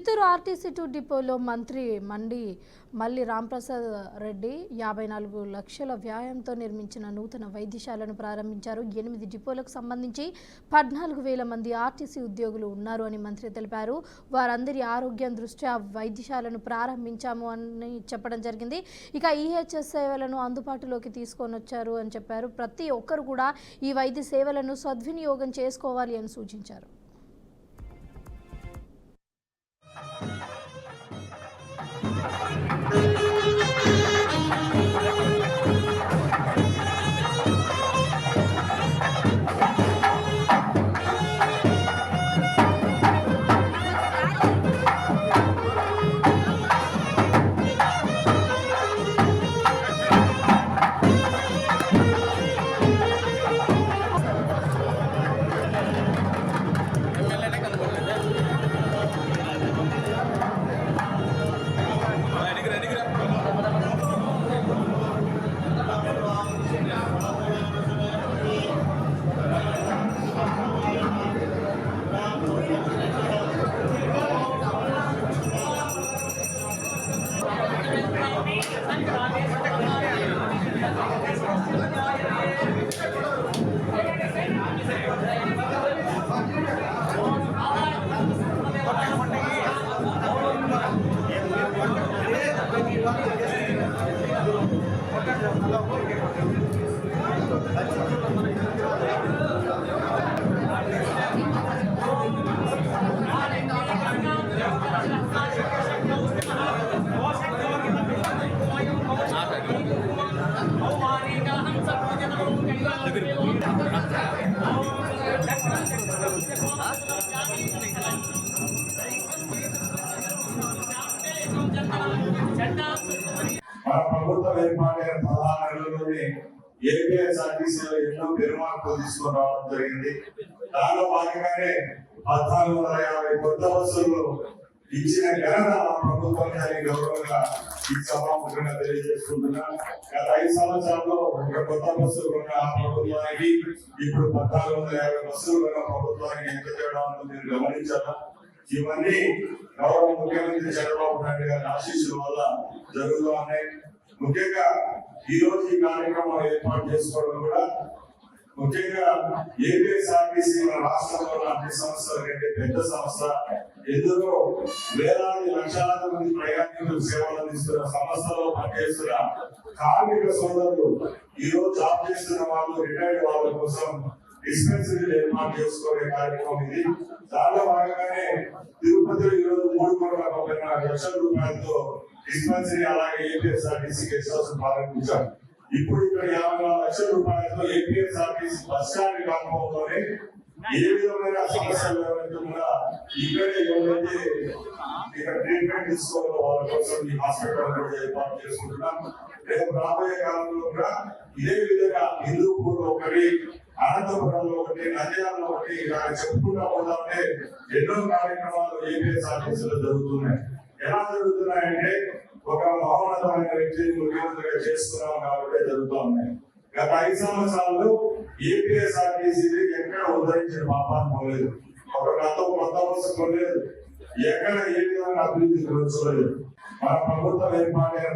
Chittoor RTC 2 డిపోలో మంత్రి మల్లి రాంప్రసాద్ రెడ్డి 54 లక్షల వ్యయంతో నిర్మించిన నూతన వైద్యశాలను ప్రారంభించారు. 8 డిపోలకు సంబంధించి 14,000 మంది ఆర్టీసీ ఉద్యోగులు ఉన్నారు అని మంత్రి తెలిపారు. వారందరి ఆరోగ్యం దృష్ట్యా వైద్యశాలను ప్రారంభించాము అని చెప్పడం జరిగింది. ఇక ఈహెచ్ఎస్ సేవలను అందుబాటులోకి తీసుకొని వచ్చారు అని చెప్పారు. ప్రతి ఒక్కరు కూడా ఈ వైద్య సేవలను సద్వినియోగం చేసుకోవాలి అని సూచించారు. ప్రభుత్వం ఏర్పాటైన 16 నెలల్లోనే ఏపీఎస్ఆర్టీసీలో ఎన్నో పెరుమార్పులు తీసుకొని రావడం జరిగింది. దానిలో భాగంగానే 1450 కొత్త బస్సులు ఇచ్చిన ఘనత ప్రభుత్వానికి గౌరవంగా ఈ సభాముఖంగా తెలియజేసుకుంటున్నా. గత 5 సంవత్సరాల్లో ఒక కొత్త బస్సులు ఉన్న ప్రభుత్వానికి ఇప్పుడు 1450 బస్సులు ఉన్న ప్రభుత్వానికి ఎంత తేడా ఉందో మీరు గమనించాలా. ఇవన్నీ గౌరవ ముఖ్యమంత్రి చంద్రబాబు నాయుడు గారి ఆశీస్సుల వల్ల జరుగుతూ ఉన్నాయి. ముఖ్యంగా ఈ రోజు ఈ కార్యక్రమం ఏర్పాటు చేసుకోవడం కూడా ముఖ్యంగా ఏపీఎస్ఆర్టీసీ మన రాష్ట్రంలో అన్ని సంస్థల కంటే పెద్ద సంస్థ. ఎందులో వేలాది లక్షలాది మంది ప్రయాణికులు సేవలు అందిస్తున్న సంస్థలో పనిచేస్తున్న కార్మిక సోదరులు ఈ రోజు జాబ్ చేస్తున్న వాళ్ళు రిటైర్డ్ వాళ్ళ కోసం డిస్పెన్సరీలు ఏర్పాటు చేసుకునే కార్యక్రమం ఇది. దానిలో భాగంగానే తిరుపతిలో ఈ రోజు 3,90 లక్షల రూపాయలతో డిస్పెన్సరీ అలాగే ఏపీఎస్ఆర్టీసీ గెస్ట్ హౌస్ ప్రారంభించారు. ఇప్పుడు ఇక్కడ 54 లక్షల రూపాయలతో ఏపీఎస్ఆర్టీసీ బస్ స్టాండ్ కాంపౌండ్ లోనే ఏ విధమైన సమస్యలు కూడా ఇక్కడే ఎవరైతే ఇక్కడ ట్రీట్మెంట్ తీసుకోవాలో వాళ్ళ కోసం ఈ హాస్పిటల్ కూడా ఏర్పాటు చేసుకుంటున్నాం. రేపు రాబోయే కాలంలో కూడా ఇదే విధంగా హిందూపూర్ ఒకటి, అనంతపురంలో ఒకటి, నంద్యాలలో ఒకటి ఇలా చెప్పుకుంటా పోతామంటే ఎన్నో కార్యక్రమాలు ఏపీఎస్ఆర్టీసీలో జరుగుతున్నాయి. ఎలా జరుగుతున్నాయంటే ఒక మహోన్నతమైన వ్యక్తిని ముఖ్యమంత్రిగా చేస్తున్నాం కాబట్టి జరుగుతూ ఉన్నాయి. గత 5 సంవత్సరాల్లో ఏపీఎస్ఆర్టీసీ ఎక్కడ ఉద్ధరించిన పాపాన్ని పోలేదు. ఒక కొత్త బస్సు కొనలేదు. ఎక్కడ ఏ విధంగా అభివృద్ధి చూడలేదు. మన ప్రభుత్వం ఏర్పాటైన